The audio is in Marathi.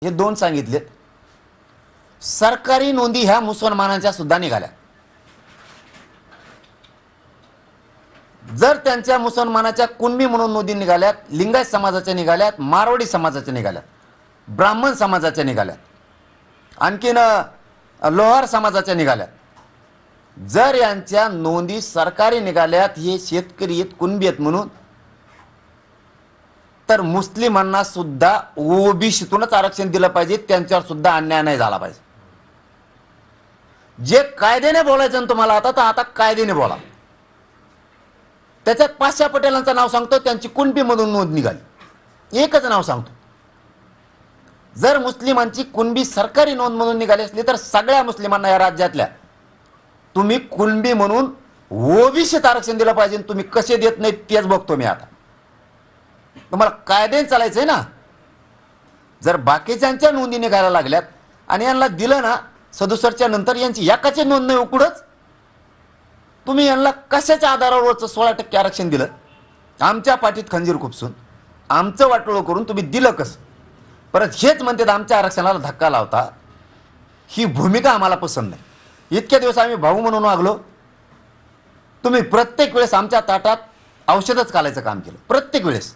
हे दोन सांगितले। सरकारी नोंदी ह्या मुसलमानांच्या सुद्धा निघाल्या। जर त्यांच्या मुसलमानाच्या कुणबी म्हणून नोंदी निघाल्यात, लिंगायत समाजाच्या निघाल्यात, मारवाडी समाजाच्या निघाल्यात, ब्राह्मण समाजाच्या निघाल्यात, आणखीन लोहार समाजाच्या निघाल्यात, जर यांच्या नोंदी सरकारी निघाल्यात, हे शेतकरी आहेत, कुणबी आहेत म्हणून, तर मुस्लिमांना सुद्धा ओबीसीतूनच आरक्षण दिलं पाहिजे, त्यांच्यावर सुद्धा अन्याय नाही झाला पाहिजे। जे कायद्याने बोलायचं तुम्हाला आता, तर आता कायद्याने बोला। त्याच्यात पाशा पटेलांचं नाव सांगतो, त्यांची कुणबी मधून नोंद निघाली, एकच नाव सांगतो। जर मुस्लिमांची कुणबी सरकारी नोंद म्हणून निघाली असली तर सगळ्या मुस्लिमांना या राज्यातल्या तुम्ही कुणबी म्हणून ओबीसीत आरक्षण दिलं पाहिजे। तुम्ही कसे देत नाही तेच बघतो मी आता। तुम्हाला कायद्याने चालायचंय ना। जर बाकीच्यांच्या नोंदी निघायला लागल्यात आणि यांना दिलं ना 67च्या नंतर, यांची एकाची नोंद नाही उकडच, तुम्ही यांना कशाच्या आधारावर 16% आरक्षण दिलं? आमच्या पाठीत खंजीर खुपसून आमचं वाटोळं करून तुम्ही दिलं कसं? परत हेच म्हणतात आमच्या आरक्षणाला धक्का लावता। ही भूमिका आम्हाला पसंत नाही। इतके दिवस आम्ही भाऊ म्हणून वागलो, तुम्ही प्रत्येक वेळेस आमच्या ताटात औषधच घालायचं काम केलं, प्रत्येक वेळेस।